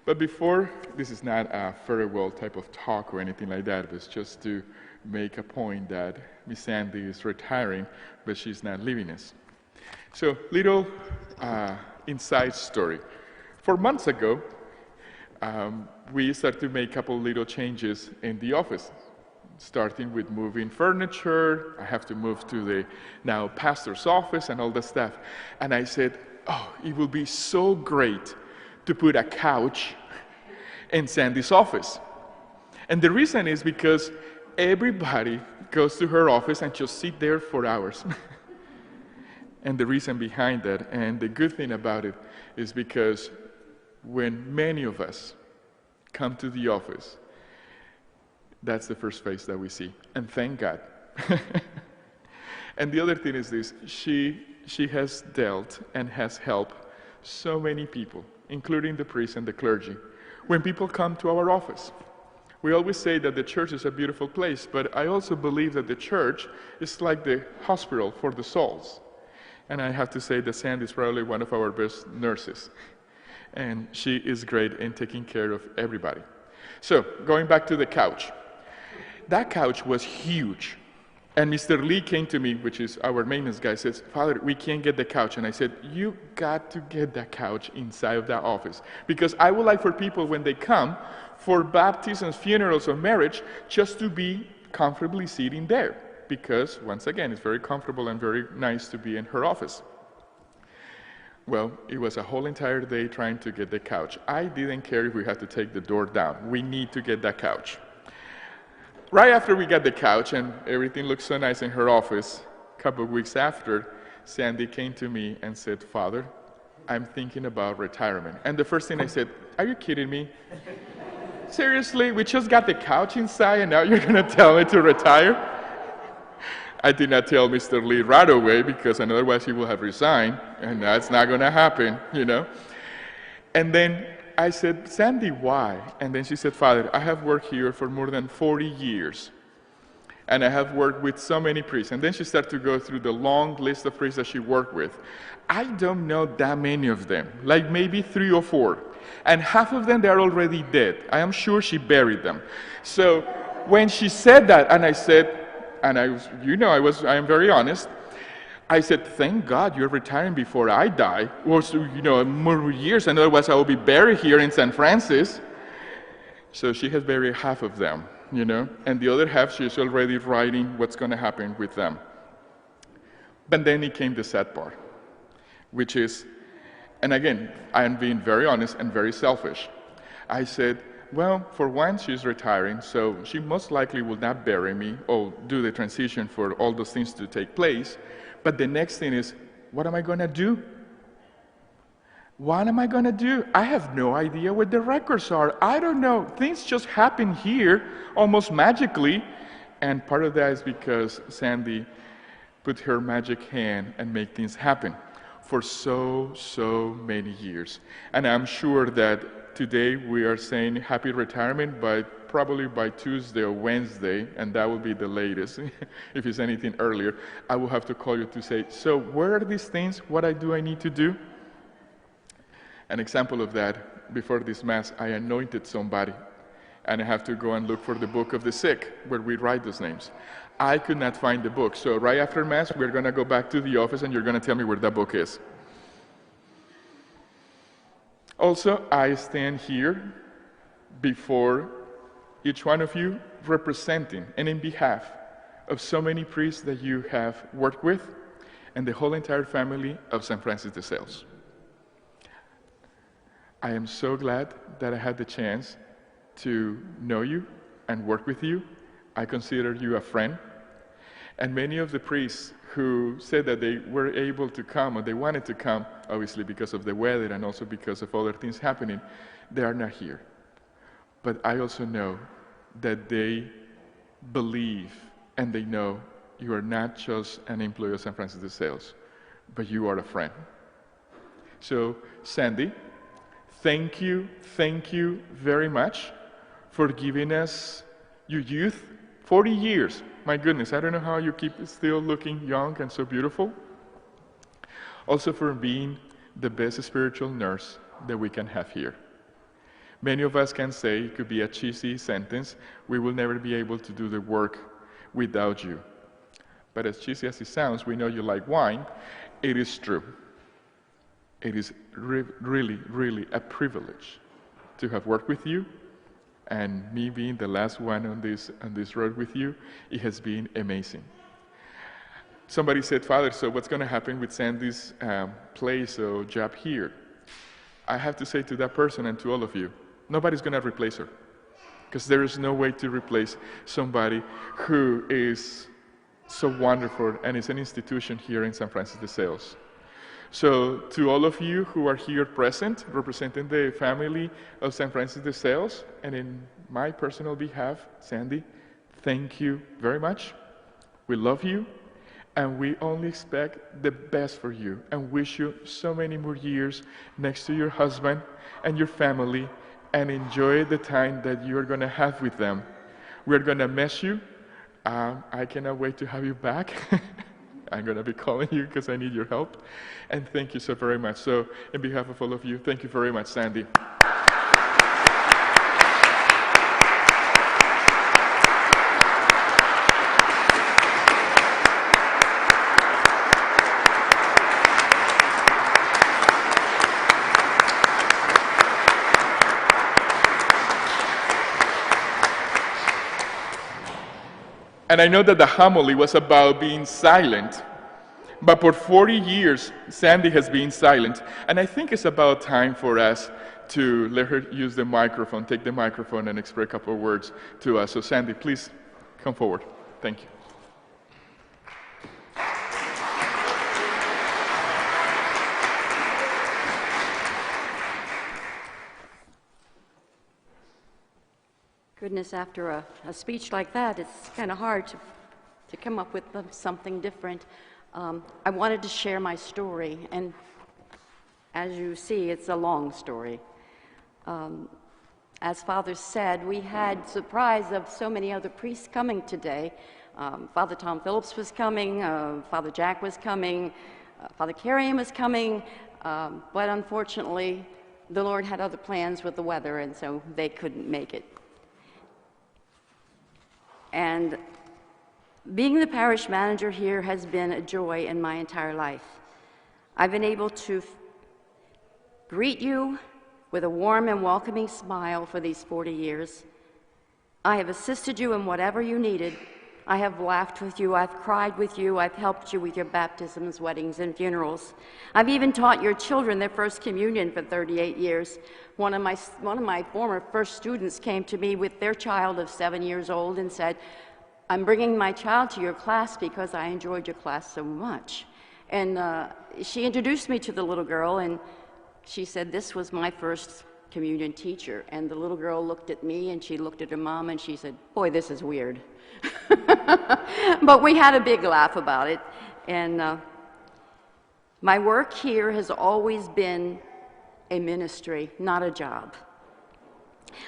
But before, this is not a farewell type of talk or anything like that. It was just to make a point that Miss Sandy is retiring, but she's not leaving us. So, little inside story. 4 months ago, we started to make a couple little changes in the office, starting with moving furniture. I have to move to the now pastor's office and all the stuff. And I said, oh, it will be so great to put a couch in Sandy's office. And the reason is because everybody goes to her office and just sit there for hours. And the reason behind that, and the good thing about it, is because when many of us come to the office, that's the first face that we see. And thank God. And the other thing is this, she has dealt and has helped so many people, including the priests and the clergy, when people come to our office. We always say that the church is a beautiful place, but I also believe that the church is like the hospital for the souls. And I have to say that Sandy is probably one of our best nurses. And she is great in taking care of everybody. So, going back to the couch. That couch was huge. And Mr. Lee came to me, which is our maintenance guy, says, Father, we can't get the couch. And I said, you got to get that couch inside of that office. Because I would like for people, when they come, for baptisms, funerals, or marriage, just to be comfortably sitting there. Because, once again, it's very comfortable and very nice to be in her office. Well, it was a whole entire day trying to get the couch. I didn't care if we had to take the door down. We need to get that couch. Right after we got the couch and everything looked so nice in her office, a couple of weeks after, Sandy came to me and said, Father, I'm thinking about retirement. And the first thing I said, are you kidding me? Seriously, we just got the couch inside and now you're going to tell me to retire? I did not tell Mr. Lee right away because otherwise he would have resigned, and that's not going to happen, you know. And then I said, Sandy, why? And then she said, Father, I have worked here for more than 40 years, and I have worked with so many priests. And then she started to go through the long list of priests that she worked with. I don't know that many of them, like maybe 3 or 4. And half of them, they're already dead. I am sure she buried them. So when she said that, and I said, and I am very honest. I said, thank God you're retiring before I die. Or, more years, and otherwise I will be buried here in San Francisco. So she has buried half of them, and the other half she's already writing what's going to happen with them. But then it came the sad part, which is, and again, I am being very honest and very selfish. I said, well, for one, she's retiring, so she most likely will not bury me or do the transition for all those things to take place. But the next thing is, what am I going to do? What am I going to do? I have no idea what the records are. I don't know. Things just happen here almost magically. And part of that is because Sandy put her magic hand and made things happen for so many years. And I'm sure that today we are saying happy retirement, but probably by Tuesday or Wednesday, and that will be the latest. If it's anything earlier, I will have to call you to say, so where are these things? What do I need to do? An example of that, before this Mass, I anointed somebody, and I have to go and look for the book of the sick, where we write those names. I could not find the book, so right after Mass, we're going to go back to the office, and you're going to tell me where that book is. Also, I stand here before each one of you representing and in behalf of so many priests that you have worked with and the whole entire family of St. Francis de Sales. I am so glad that I had the chance to know you and work with you. I consider you a friend. And many of the priests who said that they were able to come, or they wanted to come, obviously because of the weather and also because of other things happening, they are not here. But I also know that they believe and they know you are not just an employee of St. Francis de Sales, but you are a friend. So, Sandy, thank you very much for giving us your youth, 40 years. My goodness, I don't know how you keep still looking young and so beautiful. Also for being the best spiritual nurse that we can have here. Many of us can say, it could be a cheesy sentence, we will never be able to do the work without you. But as cheesy as it sounds, we know you like wine. It is true. It is really, really a privilege to have worked with you, and me being the last one on this road with you, it has been amazing. Somebody said, Father, so what's going to happen with Sandy's place or job here? I have to say to that person and to all of you, nobody's going to replace her, because there is no way to replace somebody who is so wonderful and is an institution here in San Francisco de Sales. So to all of you who are here present, representing the family of San Francisco de Sales, and in my personal behalf, Sandy, thank you very much. We love you, and we only expect the best for you, and wish you so many more years next to your husband and your family, and enjoy the time that you're going to have with them. We're going to miss you. I cannot wait to have you back. I'm going to be calling you because I need your help. And thank you so very much. So, in behalf of all of you, thank you very much, Sandy. And I know that the homily was about being silent, but for 40 years, Sandy has been silent. And I think it's about time for us to let her use the microphone, take the microphone and express a couple of words to us. So Sandy, please come forward. Thank you. Goodness, after a speech like that, it's kind of hard to come up with something different. I wanted to share my story, and as you see, it's a long story. As Father said, we had surprise of so many other priests coming today. Father Tom Phillips was coming, Father Jack was coming, Father Carrion was coming, but unfortunately, the Lord had other plans with the weather, and so they couldn't make it. And being the parish manager here has been a joy in my entire life. I've been able to greet you with a warm and welcoming smile for these 40 years. I have assisted you in whatever you needed. I have laughed with you, I've cried with you, I've helped you with your baptisms, weddings, and funerals. I've even taught your children their first communion for 38 years. One of my former first students came to me with their child of 7 years old and said, I'm bringing my child to your class because I enjoyed your class so much. And she introduced me to the little girl, and she said, this was my first communion teacher. And the little girl looked at me, and she looked at her mom, and she said, boy, this is weird. But we had a big laugh about it. And my work here has always been a ministry, not a job.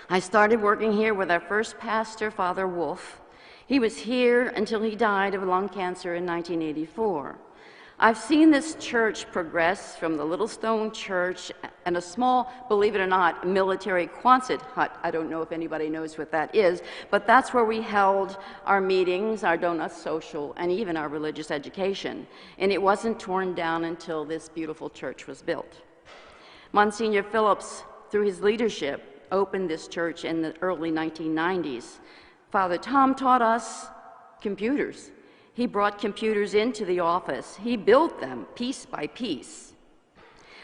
I started working here with our first pastor, Father Wolf. He was here until he died of lung cancer in 1984. I've seen this church progress from the little stone church and a small, believe it or not, military Quonset hut. I don't know if anybody knows what that is, but that's where we held our meetings, our donut social, and even our religious education. And it wasn't torn down until this beautiful church was built. Monsignor Phillips, through his leadership, opened this church in the early 1990s. Father Tom taught us computers. He brought computers into the office. He built them piece by piece.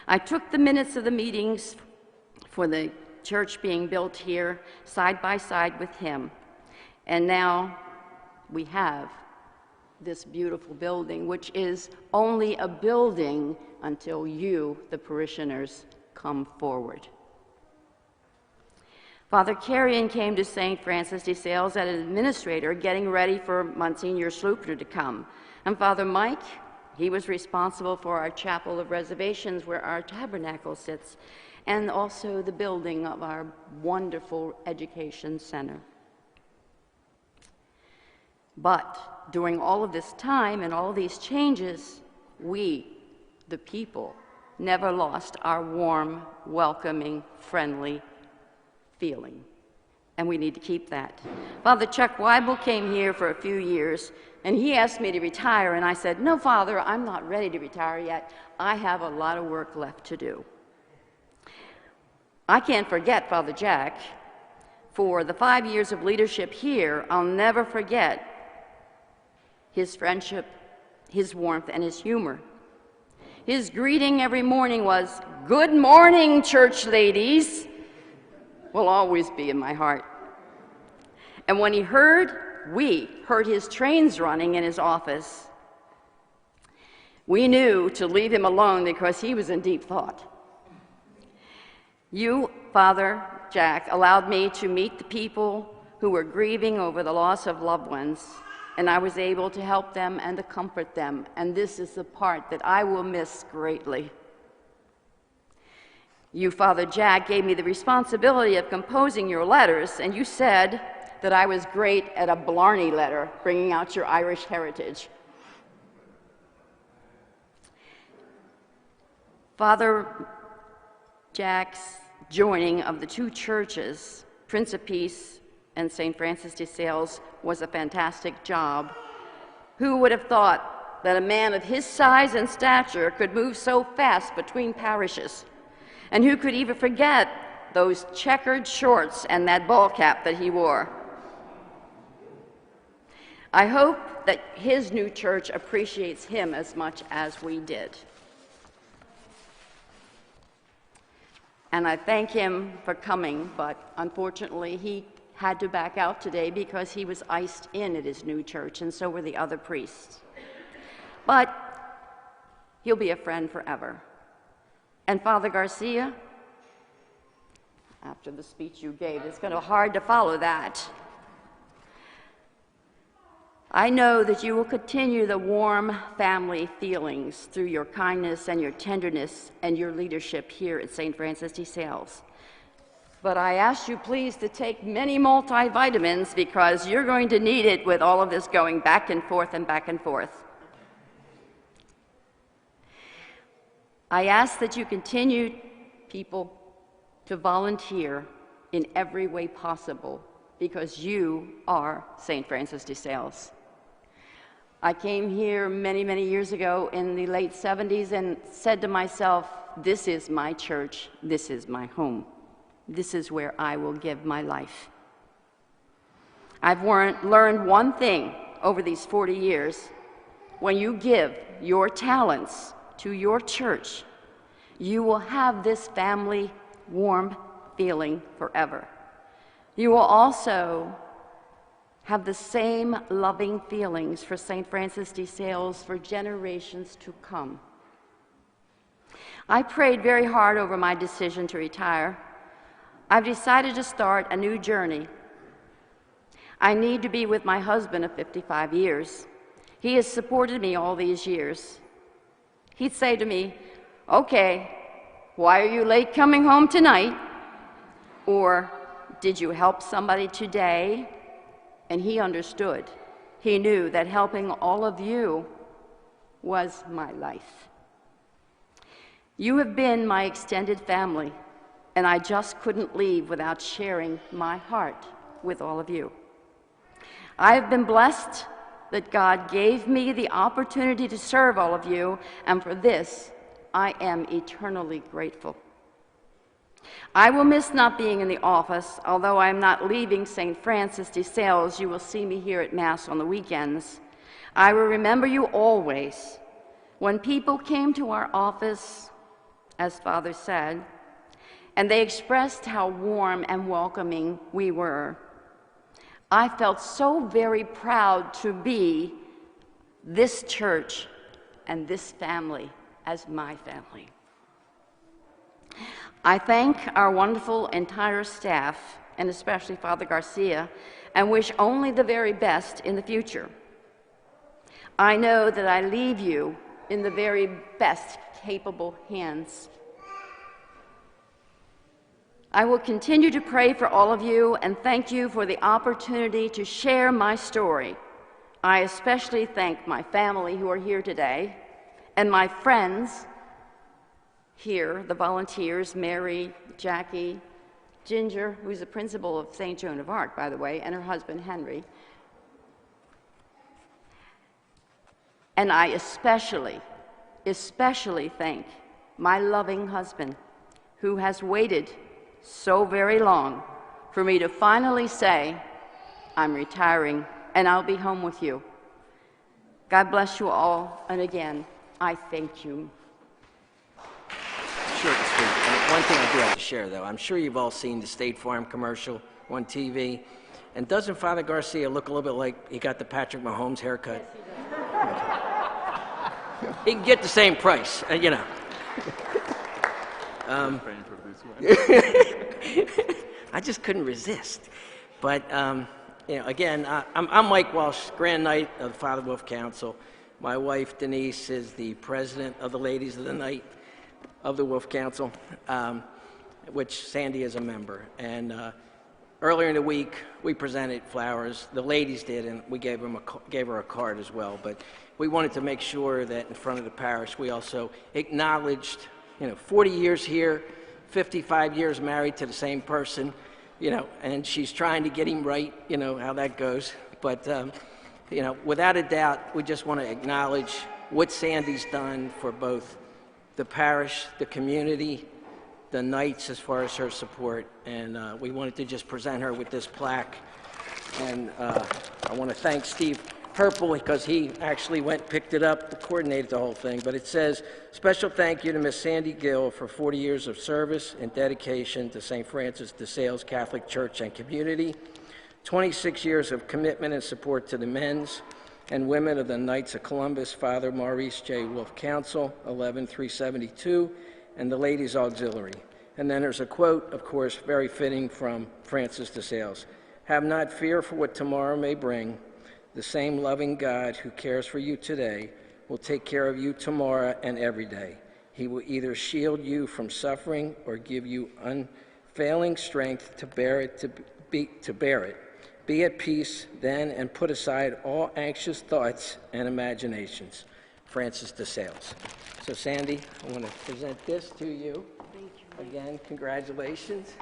I took the minutes of the meetings for the church being built here side by side with him. And now we have this beautiful building, which is only a building until you, the parishioners, come forward. Father Carrion came to St. Francis de Sales as an administrator, getting ready for Monsignor Schlupner to come. And Father Mike, he was responsible for our chapel of reservations where our tabernacle sits, and also the building of our wonderful education center. But during all of this time and all these changes, we, the people, never lost our warm, welcoming, friendly feeling, and we need to keep that. Father Chuck Weibel came here for a few years, and he asked me to retire, and I said, no, Father, I'm not ready to retire yet. I have a lot of work left to do. I can't forget Father Jack. For the 5 years of leadership here, I'll never forget his friendship, his warmth, and his humor. His greeting every morning was, "Good morning, church ladies," will always be in my heart. And when we heard his trains running in his office, we knew to leave him alone because he was in deep thought. You, Father Jack, allowed me to meet the people who were grieving over the loss of loved ones, and I was able to help them and to comfort them, and this is the part that I will miss greatly. You, Father Jack, gave me the responsibility of composing your letters, and you said that I was great at a Blarney letter, bringing out your Irish heritage. Father Jack's joining of the two churches, Prince of Peace and St. Francis de Sales, was a fantastic job. Who would have thought that a man of his size and stature could move so fast between parishes? And who could even forget those checkered shorts and that ball cap that he wore? I hope that his new church appreciates him as much as we did. And I thank him for coming, but unfortunately he had to back out today because he was iced in at his new church, and so were the other priests. But he'll be a friend forever. And Father Garcia, after the speech you gave, it's going to be hard to follow that. I know that you will continue the warm family feelings through your kindness and your tenderness and your leadership here at St. Francis de Sales. But I ask you please to take many multivitamins because you're going to need it with all of this going back and forth and back and forth. I ask that you continue, people, to volunteer in every way possible because you are St. Francis de Sales. I came here many, many years ago in the late 70s and said to myself, this is my church, this is my home. This is where I will give my life. I've learned one thing over these 40 years. When you give your talents to your church, you will have this family warm feeling forever. You will also have the same loving feelings for St. Francis de Sales for generations to come. I prayed very hard over my decision to retire. I've decided to start a new journey. I need to be with my husband of 55 years. He has supported me all these years. He'd say to me, "Okay, why are you late coming home tonight?" Or, "Did you help somebody today?" And he understood. He knew that helping all of you was my life. You have been my extended family, and I just couldn't leave without sharing my heart with all of you. I have been blessed that God gave me the opportunity to serve all of you, and for this, I am eternally grateful. I will miss not being in the office. Although I am not leaving St. Francis de Sales, you will see me here at Mass on the weekends. I will remember you always. When people came to our office, as Father said, and they expressed how warm and welcoming we were, I felt so very proud to be this church and this family as my family. I thank our wonderful entire staff, and especially Father Garcia, and wish only the very best in the future. I know that I leave you in the very best capable hands. I will continue to pray for all of you and thank you for the opportunity to share my story. I especially thank my family who are here today and my friends here, the volunteers, Mary, Jackie, Ginger, who's the principal of St. Joan of Arc, by the way, and her husband, Henry. And I especially thank my loving husband, who has waited so very long for me to finally say, I'm retiring and I'll be home with you. God bless you all, and again, I thank you. Short and sweet. And one thing I do have to share, though, I'm sure you've all seen the State Farm commercial on TV. And doesn't Father Garcia look a little bit like he got the Patrick Mahomes haircut? Yes, He can get the same price, you know. Paying for this one. I just couldn't resist. But, you know, again, I'm Mike Walsh, Grand Knight of the Father Wolf Council. My wife, Denise, is the president of the Ladies of the Night of the Wolf Council, which Sandy is a member. And earlier in the week, we presented flowers. The ladies did, and we gave her a card as well. But we wanted to make sure that in front of the parish, we also acknowledged, 40 years here, 55 years married to the same person, and she's trying to get him right, how that goes. But, without a doubt, we just want to acknowledge what Sandy's done for both the parish, the community, the Knights as far as her support. And we wanted to just present her with this plaque. And I want to thank Steve Herpel because he actually went and picked it up, coordinated the whole thing. But it says, special thank you to Miss Sandy Gill for 40 years of service and dedication to St. Francis de Sales Catholic Church and community, 26 years of commitment and support to the men's and women of the Knights of Columbus, Father Maurice J. Wolf Council, 11372, and the Ladies Auxiliary. And then there's a quote, of course, very fitting from Francis de Sales. Have not fear for what tomorrow may bring. The same loving God who cares for you today will take care of you tomorrow and every day. He will either shield you from suffering or give you unfailing strength to bear it. Be at peace then and put aside all anxious thoughts and imaginations. Francis de Sales. So Sandy, I want to present this to you. Thank you. Again, congratulations.